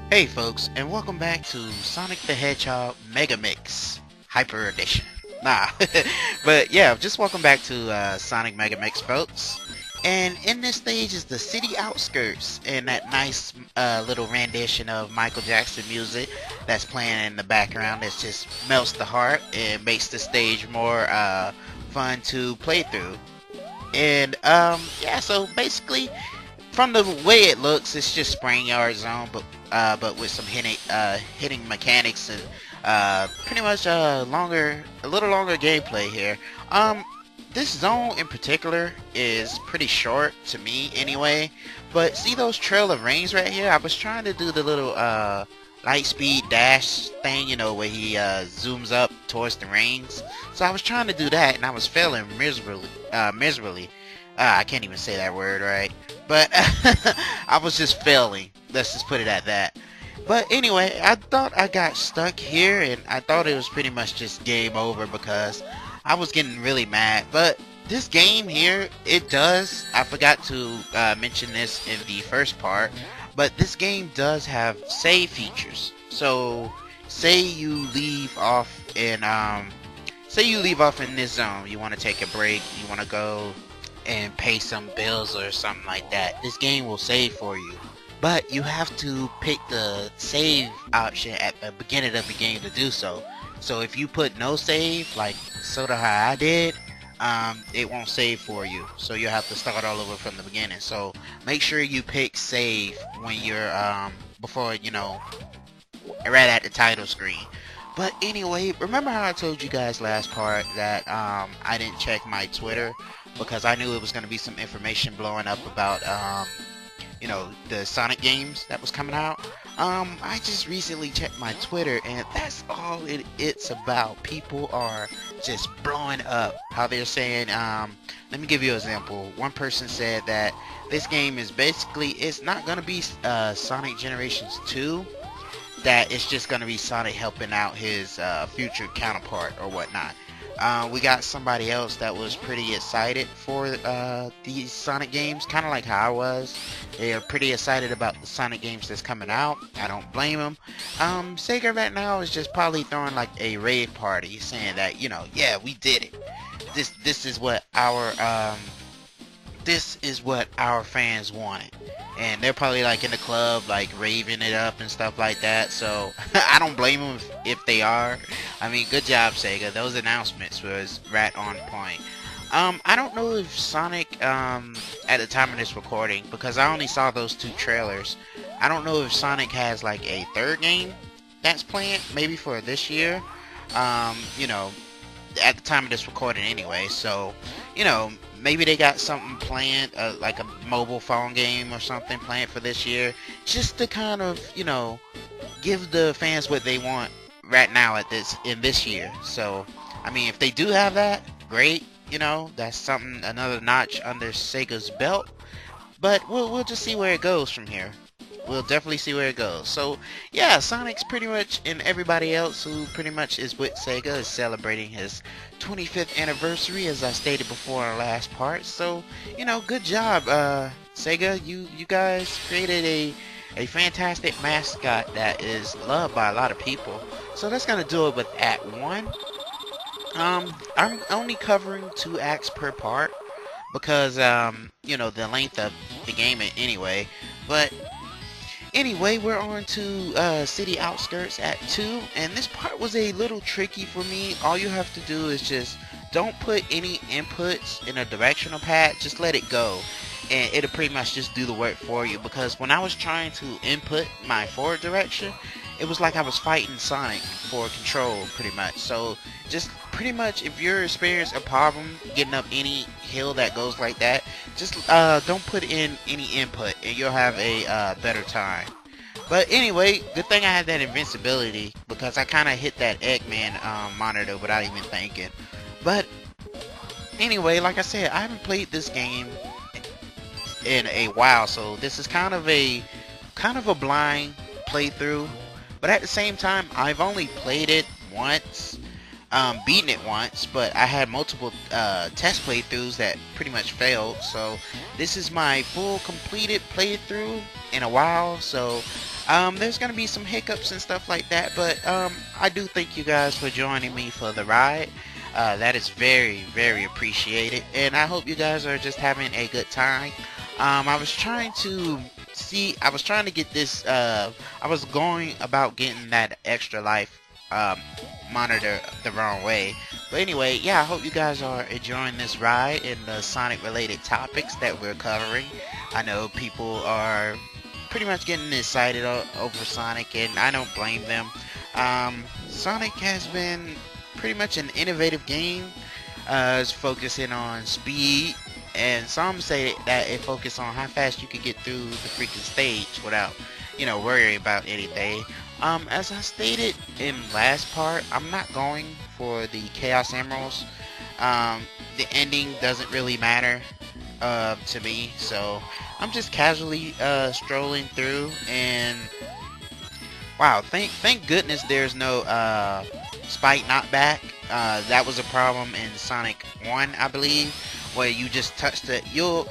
Hey folks, and welcome back to Sonic the Hedgehog Megamix Hyper Edition. Nah, but yeah, just welcome back to Sonic Megamix, folks. And in this stage is the city outskirts, and that nice little rendition of Michael Jackson music that's playing in the background that just melts the heart and makes the stage more fun to play through. And yeah, so basically from the way it looks, it's just Spring Yard Zone, but with some hitting mechanics and pretty much a little longer gameplay here. This zone in particular is pretty short to me anyway. But see those trail of rings right here? I was trying to do the little light speed dash thing, you know, where he zooms up towards the rings. So I was trying to do that, and I was failing miserably. Miserably. I can't even say that word right. But I was just failing. Let's just put it at that. But anyway, I thought I got stuck here, and I thought it was pretty much just game over because I was getting really mad. But this game here, it does, I forgot to mention this in the first part, but this game does have save features. So say you leave off in this zone, you want to take a break, you want to go and pay some bills or something like that, this game will save for you. But you have to pick the save option at the beginning of the game to do so. So if you put no save, like sort of how I did, it won't save for you. So you'll have to start all over from the beginning. So make sure you pick save when you're before, you know, right at the title screen. But anyway, remember how I told you guys last part that I didn't check my Twitter because I knew it was going to be some information blowing up about you know, the Sonic games that was coming out. I just recently checked my Twitter, and that's all it's about. People are just blowing up how they're saying, let me give you an example. One person said that this game is basically, it's not going to be Sonic Generations 2, that it's just going to be Sonic helping out his future counterpart or whatnot. We got somebody else that was pretty excited for these Sonic games, kind of like how I was. They are pretty excited about the Sonic games that's coming out. I don't blame them. Sega right now is just probably throwing like a rave party, saying that, you know, yeah, we did it. This is what our fans wanted. And they're probably like in the club, like raving it up and stuff like that. So I don't blame them if they are. I mean, good job, Sega. Those announcements was right on point. I don't know if Sonic, at the time of this recording, because I only saw those two trailers, I don't know if Sonic has like a third game that's planned, maybe for this year. You know, at the time of this recording anyway. So, you know, maybe they got something planned, like a mobile phone game or something planned for this year, just to kind of, you know, give the fans what they want right now in this year. So, I mean, if they do have that, great. You know, that's something, another notch under Sega's belt. But we'll just see where it goes from here. We'll definitely see where it goes. So, yeah, Sonic's pretty much, and everybody else who pretty much is with Sega is celebrating his 25th anniversary, as I stated before in the last part. So, you know, good job, Sega. You guys created a fantastic mascot that is loved by a lot of people. So that's gonna do it with Act 1. I'm only covering 2 acts per part because, you know, the length of the game anyway. But anyway, we're on to City Outskirts Act 2, and this part was a little tricky for me. All you have to do is just don't put any inputs in a directional pad, just let it go. And it'll pretty much just do the work for you, because when I was trying to input my forward direction, it was like I was fighting Sonic for control, pretty much. So just pretty much, if you're experiencing a problem getting up any hill that goes like that, just don't put in any input and you'll have a better time. But anyway, good thing I had that invincibility, because I kind of hit that Eggman monitor without even thinking. But anyway, like I said, I haven't played this game in a while, so this is kind of a blind playthrough. But at the same time, I've only played it once, beaten it once, but I had multiple test playthroughs that pretty much failed. So this is my full completed playthrough in a while. So There's gonna be some hiccups and stuff like that, but I do thank you guys for joining me for the ride. That is very, very appreciated, and I hope you guys are just having a good time. I was trying to get this. I was going about getting that extra life monitor the wrong way. But anyway, yeah, I hope you guys are enjoying this ride and the Sonic related topics that we're covering. I know people are pretty much getting excited over Sonic, and I don't blame them. Sonic has been pretty much an innovative game. It's focusing on speed, and some say that it focuses on how fast you can get through the freaking stage without, worrying about anything. As I stated in last part, I'm not going for the Chaos Emeralds. The ending doesn't really matter to me, so I'm just casually strolling through, and wow, thank goodness there's no spike knockback. That was a problem in Sonic 1, I believe, where you just touch you'll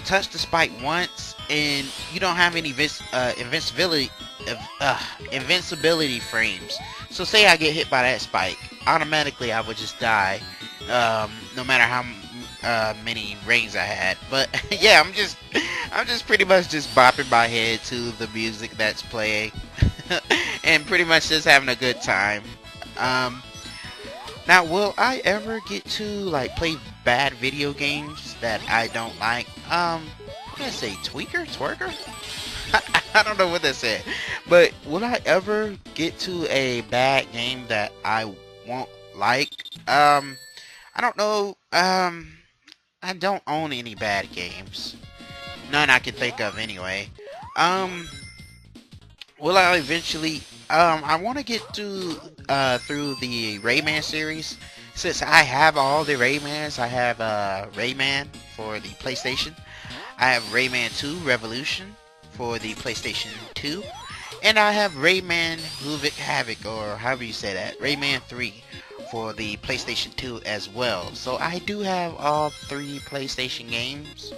touch the spike once and you don't have any invincibility frames. So say I get hit by that spike, automatically I would just die, no matter how many rings I had. But yeah, I'm just pretty much just bopping my head to the music that's playing and pretty much just having a good time. Now, will I ever get to like play bad video games that I don't like? I'm gonna say twerker? I don't know what that said, but will I ever get to a bad game that I won't like? I don't know. I don't own any bad games. None I can think of anyway. Will I eventually? I want to get to through the Rayman series. Since I have all the Raymans, I have Rayman for the PlayStation. I have Rayman 2 Revolution for the PlayStation 2, and I have Rayman Havoc, or however you say that, Rayman 3 for the PlayStation 2 as well. So I do have all 3 PlayStation games.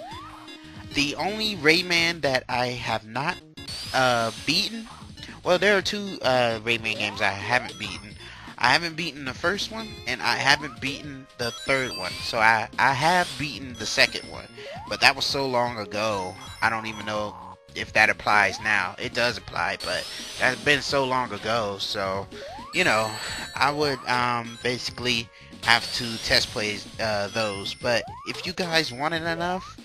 The only Rayman that I have not beaten, well, there are 2 Rayman games I haven't beaten. I haven't beaten the first one, and I haven't beaten the third one. So I have beaten the second one, but that was so long ago, I don't even know if that applies now. It does apply, but that's been so long ago, so I would basically have to test play those. But if you guys want it enough,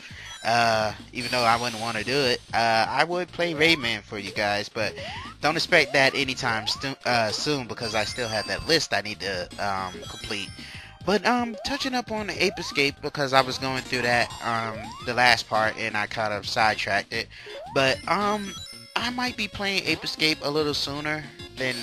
even though I wouldn't want to do it, I would play Rayman for you guys, but don't expect that anytime soon, because I still have that list I need to complete. But touching up on the Ape Escape, because I was going through that the last part and I kind of sidetracked it. But I might be playing Ape Escape a little sooner than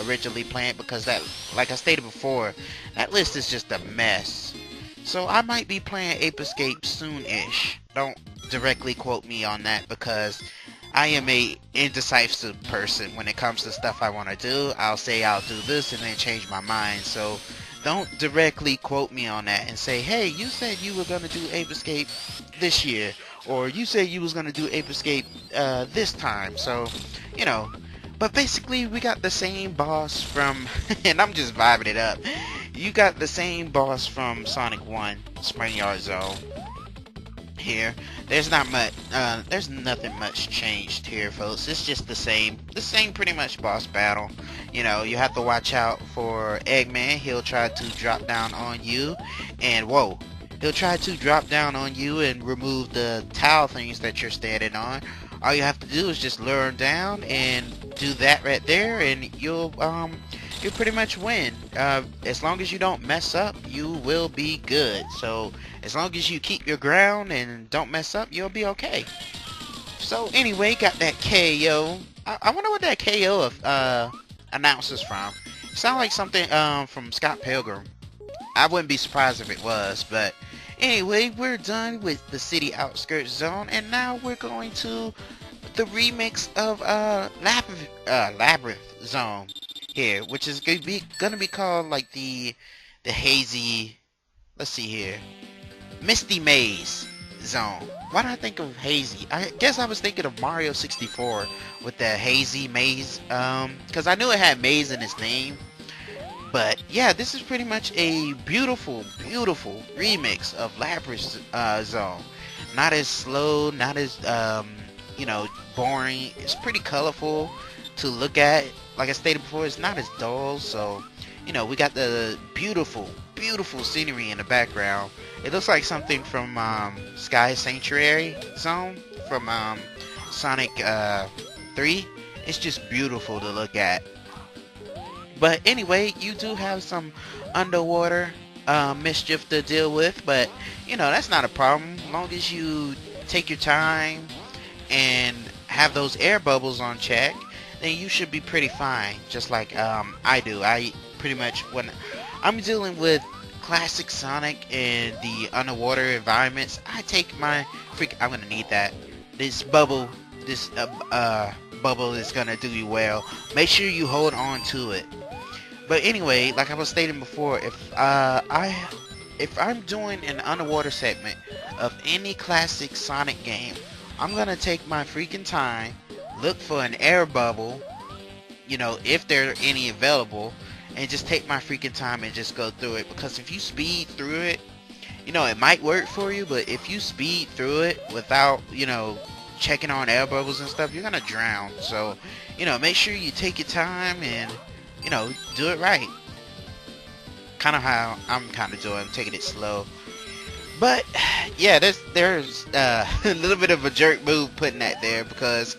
originally planned, because that, like I stated before, that list is just a mess. So I might be playing Ape Escape soon-ish. Don't directly quote me on that, because I am a indecisive person when it comes to stuff I want to do. I'll say I'll do this and then change my mind. So don't directly quote me on that and say, hey, you said you were going to do Ape Escape this year, or you said you was going to do Ape Escape this time. So, but basically we got the same boss from, and I'm just vibing it up. You got the same boss from Sonic 1, Spring Yard Zone. Here, there's nothing much changed here, folks. It's just the same pretty much boss battle. You have to watch out for Eggman. He'll try to drop down on you, and whoa, he'll try to drop down on you and remove the towel things that you're standing on. All you have to do is just lure him down and do that right there, and you'll pretty much win. As long as you don't mess up, you will be good. So as long as you keep your ground and don't mess up, you'll be okay. So anyway, got that KO. I wonder what that KO announces from. It sounds like something from Scott Pilgrim. I wouldn't be surprised if it was. But anyway, we're done with the city outskirts zone, and now we're going to the remix of Labyrinth Zone here, which is gonna be called like the hazy, let's see here, Misty Maze. zone. Why did I think of Hazy? I guess I was thinking of Mario 64 with the Hazy Maze, because I knew it had Maze in its name. But yeah, this is pretty much a beautiful, beautiful remix of Labyrinth Zone. Not as slow, not as boring. It's pretty colorful to look at. Like I stated before, it's not as dull. So, we got the beautiful, beautiful scenery in the background. It looks like something from Sky Sanctuary Zone from Sonic 3. It's just beautiful to look at. But anyway, you do have some underwater mischief to deal with, but that's not a problem. As long as you take your time and have those air bubbles on check, then you should be pretty fine. Just like I do. I pretty much, when I'm dealing with classic Sonic and the underwater environments, I take my I'm gonna need that. This bubble is gonna do you well. Make sure you hold on to it. But anyway, like I was stating before, if I'm doing an underwater segment of any classic Sonic game, I'm gonna take my freaking time, look for an air bubble, if there are any available, and just take my freaking time and just go through it. Because if you speed through it, it might work for you, but if you speed through it without, checking on air bubbles and stuff, you're gonna drown. So, make sure you take your time and do it right. Kind of how I'm kind of doing, taking it slow. But yeah, there's a little bit of a jerk move putting that there, because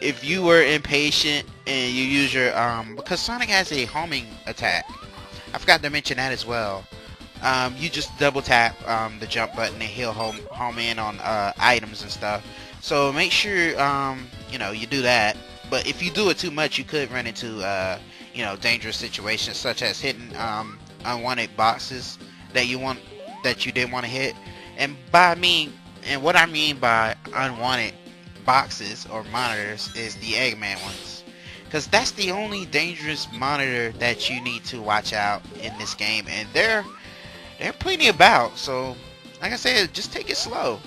if you were impatient and you use your because Sonic has a homing attack. I forgot to mention that as well. You just double tap the jump button and he'll home in on items and stuff. So make sure you do that. But if you do it too much, you could run into dangerous situations, such as hitting unwanted boxes that you didn't want to hit. And what I mean by unwanted boxes or monitors is the Eggman ones, because that's the only dangerous monitor that you need to watch out in this game, and they're plenty about. So like I said, just take it slow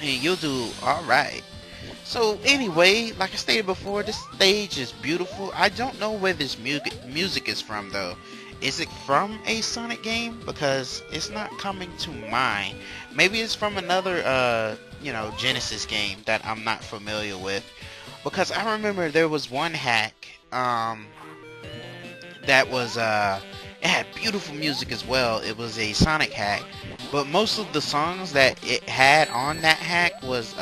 and you'll do all right. So anyway, like I stated before, this stage is beautiful. I don't know where this music is from though. Is it from a Sonic game? Because it's not coming to mind. Maybe it's from another Genesis game that I'm not familiar with. Because I remember there was one hack that was it had beautiful music as well. It was a Sonic hack, but most of the songs that it had on that hack was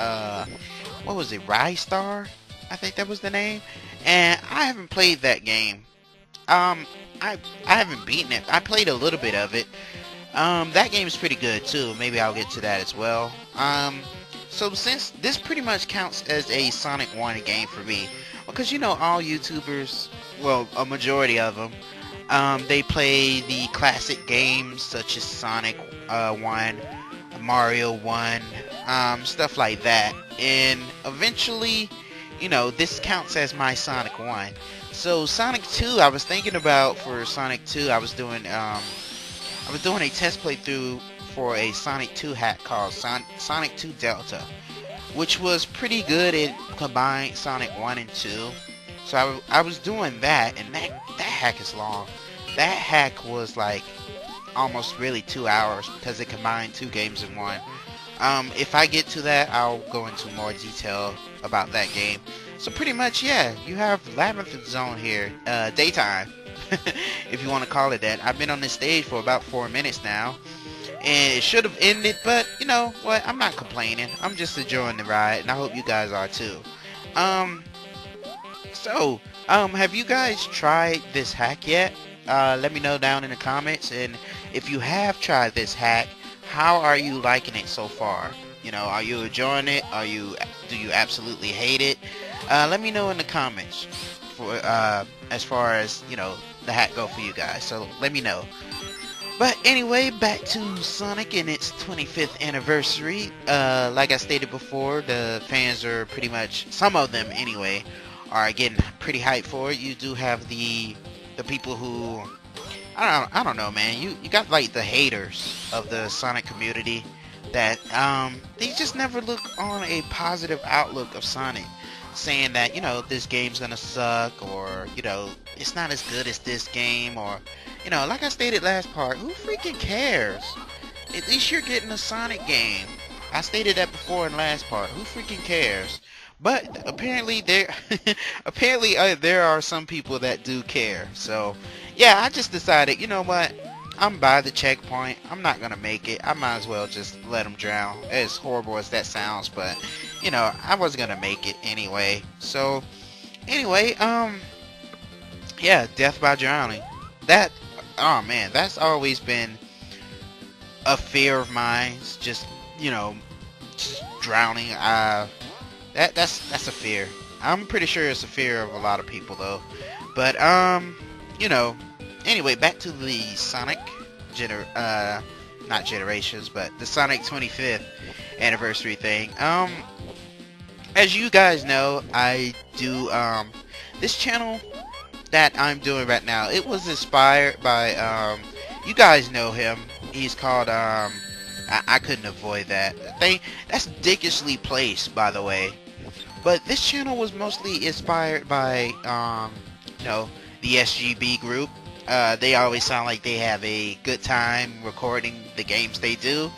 what was it, Rise Star? I think that was the name. And I haven't played that game. I haven't beaten it. I played a little bit of it. That game is pretty good too. Maybe I'll get to that as well. So since this pretty much counts as a Sonic 1 game for me, because all YouTubers, well, a majority of them, they play the classic games such as Sonic 1, Mario 1, stuff like that. And eventually, this counts as my Sonic 1. So Sonic 2, I was thinking about for Sonic 2, I was doing a test playthrough for a Sonic 2 hack called Sonic 2 Delta, which was pretty good. It combined Sonic 1 and 2. So I was doing that, and that hack is long. That hack was like almost really 2 hours because it combined 2 games in one. If I get to that, I'll go into more detail about that game. So pretty much, yeah, you have Labyrinth Zone here, daytime, if you want to call it that. I've been on this stage for about 4 minutes now, and it should have ended, but you know what, I'm not complaining. I'm just enjoying the ride, and I hope you guys are too. Have you guys tried this hack yet? Let me know down in the comments, and if you have tried this hack, how are you liking it so far? Are you enjoying it? Do you absolutely hate it? Let me know in the comments for as far as the hack go for you guys. So let me know. But anyway, back to Sonic and its 25th anniversary. Like I stated before, the fans are pretty much, some of them anyway, are getting pretty hyped for it. You do have the people who, I don't know, man. You got like the haters of the Sonic community that they just never look on a positive outlook of Sonic, saying that, you know, this game's gonna suck, or, you know, it's not as good as this game, or, you know, like I stated last part, who freaking cares? At least you're getting a Sonic game. I stated that before in last part. Who freaking cares? But apparently there, apparently there are some people that do care. So yeah, I just decided, you know what? I'm by the checkpoint. I'm not gonna make it. I might as well just let them drown. As horrible as that sounds, but you know, I was gonna make it anyway. So anyway, yeah, death by drowning. That, oh man, that's always been a fear of mine. Just, you know, just drowning. That's a fear. I'm pretty sure it's a fear of a lot of people though. But you know, anyway, back to the Sonic not generations, but the Sonic 25th anniversary thing. As you guys know, I do this channel that I'm doing right now. It was inspired by you guys know him. He's called I couldn't avoid that thing. That's dickishly placed, by the way. But this channel was mostly inspired by you know, the SGB group. They always sound like they have a good time recording the games they do,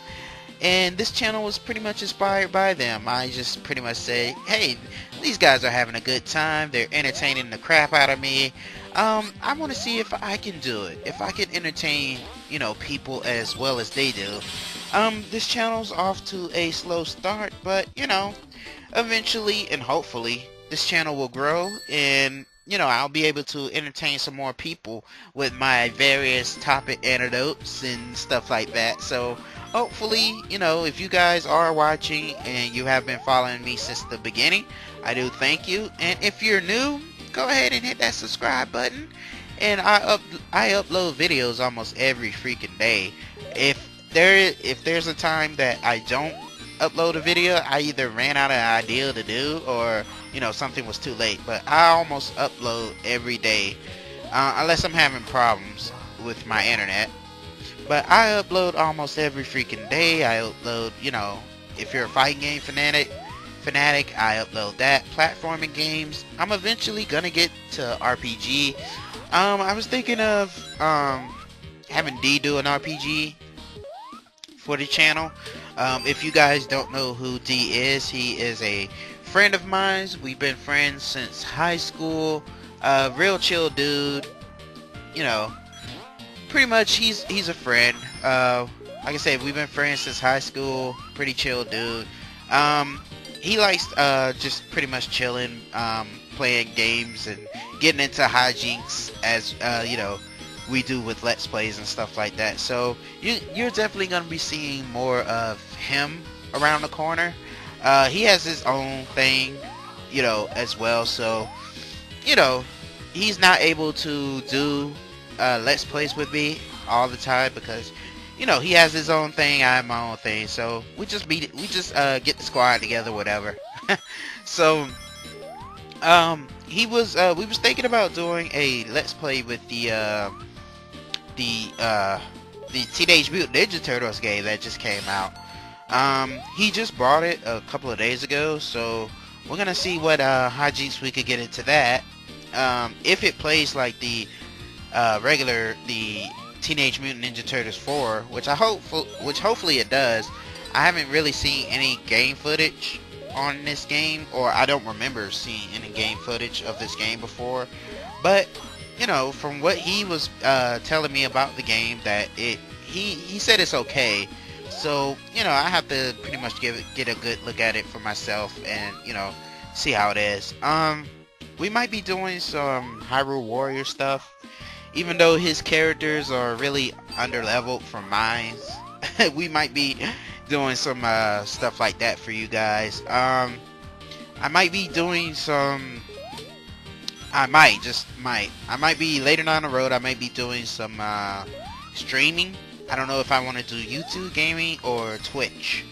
and this channel was pretty much inspired by them. I just pretty much say, hey, these guys are having a good time, they're entertaining the crap out of me. I want to see if I can do it, if I can entertain, you know, people as well as they do. This channel's off to a slow start, but you know, eventually and hopefully this channel will grow, and you know, I'll be able to entertain some more people with my various topic anecdotes and stuff like that. So hopefully, you know, if you guys are watching and you have been following me since the beginning, I do thank you. And if you're new, go ahead and hit that subscribe button. And I upload videos almost every freaking day. If there's a time that I don't upload a video, I either ran out of an idea to do, or you know, something was too late. But I almost upload every day, unless I'm having problems with my internet. But I upload almost every freaking day. I upload, you know, if you're a fighting game fanatic, I upload that. Platforming games, I'm eventually gonna get to RPG. I was thinking of having D do an RPG for the channel. If you guys don't know who D is, he is a friend of mine. We've been friends since high school. Real chill dude. You know, pretty much he's a friend. Like I said, we've been friends since high school. Pretty chill dude. He likes just pretty much chilling, playing games and getting into hijinks, as you know, we do with Let's Plays and stuff like that. So you're definitely going to be seeing more of him around the corner. He has his own thing, you know, as well. So, you know, he's not able to do Let's Plays with me all the time because, you know, he has his own thing, I have my own thing. So we just get the squad together, whatever. So we was thinking about doing a Let's Play with the Teenage Mutant Ninja Turtles game that just came out. He just bought it a couple of days ago, so we're gonna see what hijinks we could get into that. If it plays like the Teenage Mutant Ninja Turtles 4, which hopefully it does. I haven't really seen any game footage on this game, or I don't remember seeing any game footage of this game before. But you know, from what he was telling me about the game, that he said it's okay. So you know, I have to pretty much get a good look at it for myself, and you know, see how it is. We might be doing some Hyrule Warrior stuff, even though his characters are really underleveled from mine. We might be doing some stuff like that for you guys. I might be doing some. I might be later down the road. I might be doing some streaming. I don't know if I want to do YouTube gaming or Twitch.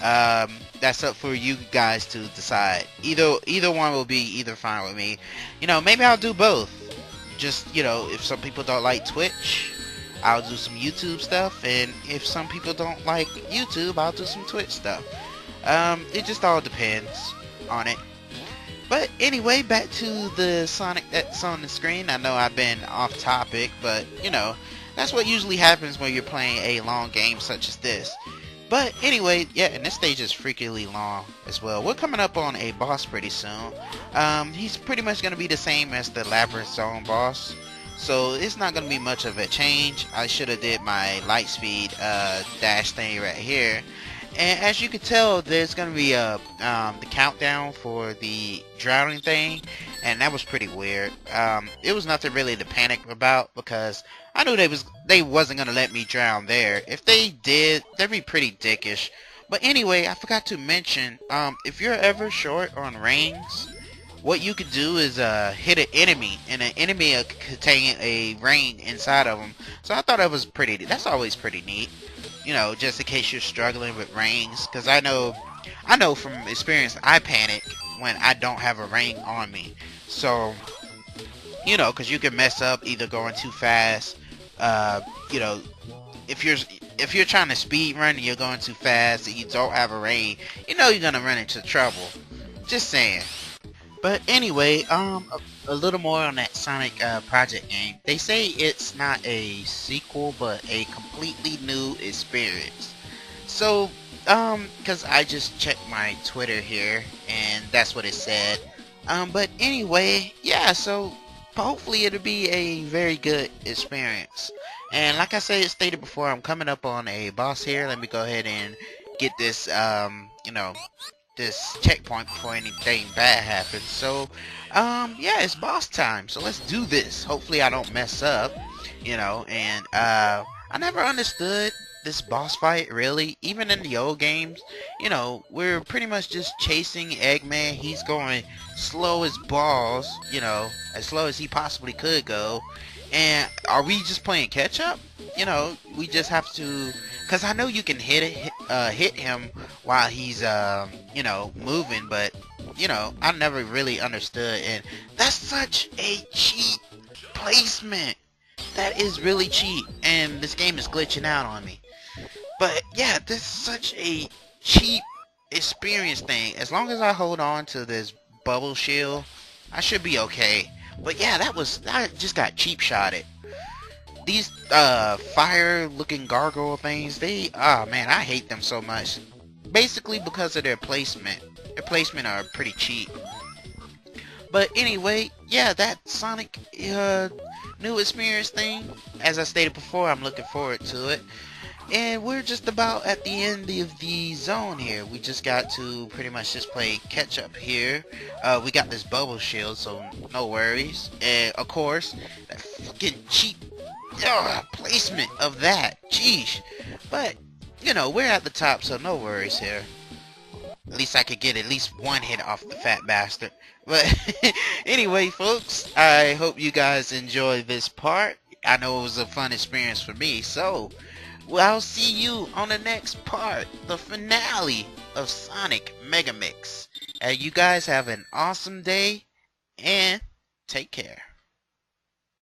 That's up for you guys to decide. Either one will be either fine with me. You know, maybe I'll do both. Just, you know, if some people don't like Twitch, I'll do some YouTube stuff, and if some people don't like YouTube, I'll do some Twitch stuff. It just all depends on it. But anyway, back to the Sonic that's on the screen. I know I've been off topic, but you know, that's what usually happens when you're playing a long game such as this. But anyway, yeah, and this stage is freakily long as well. We're coming up on a boss pretty soon. He's pretty much going to be the same as the Labyrinth Zone boss. So it's not going to be much of a change. I should have did my light speed dash thing right here. And as you can tell, there's going to be the countdown for the drowning thing. And that was pretty weird. It was nothing really to panic about, because I knew they wasn't gonna let me drown there. If they did, that'd be pretty dickish. But anyway, I forgot to mention, if you're ever short on rings, what you could do is hit an enemy, and an enemy will contain a ring inside of them. So I thought that was that's always pretty neat. You know, just in case you're struggling with rings, because I know from experience I panic when I don't have a ring on me. So, you know, because you can mess up either going too fast. You know, if you're trying to speed run and you're going too fast and you don't have a ring, you know you're gonna run into trouble. Just saying. But anyway, a little more on that Sonic project game. They say it's not a sequel, but a completely new experience. So, because I just checked my Twitter here, and that's what it said. But anyway, yeah, so hopefully it'll be a very good experience. And like I stated before, I'm coming up on a boss here. Let me go ahead and get this, you know, this checkpoint before anything bad happens. So, yeah, it's boss time. So let's do this. Hopefully I don't mess up, you know. And I never understood this boss fight, really. Even in the old games, you know, we're pretty much just chasing Eggman. He's going slow as balls, you know, as slow as he possibly could go. And are we just playing catch up? You know, we just have to, because I know you can hit him while he's you know, moving, but you know, I never really understood. And that's such a cheap placement. That is really cheap, and this game is glitching out on me. But yeah, this is such a cheap experience thing. As long as I hold on to this bubble shield, I should be okay. But yeah, I just got cheap shotted. These fire looking gargoyle things, oh man, I hate them so much. Basically because of their placement. Their placement are pretty cheap. But anyway, yeah, that Sonic new experience thing, as I stated before, I'm looking forward to it. And we're just about at the end of the zone here. We just got to pretty much just play catch up here. We got this bubble shield, so no worries. And of course, that fucking cheap placement of that. Jeez. But, you know, we're at the top, so no worries here. At least I could get at least one hit off the fat bastard. But anyway, folks, I hope you guys enjoyed this part. I know it was a fun experience for me, so I'll see you on the next part, the finale of Sonic Megamix. You guys have an awesome day, and take care.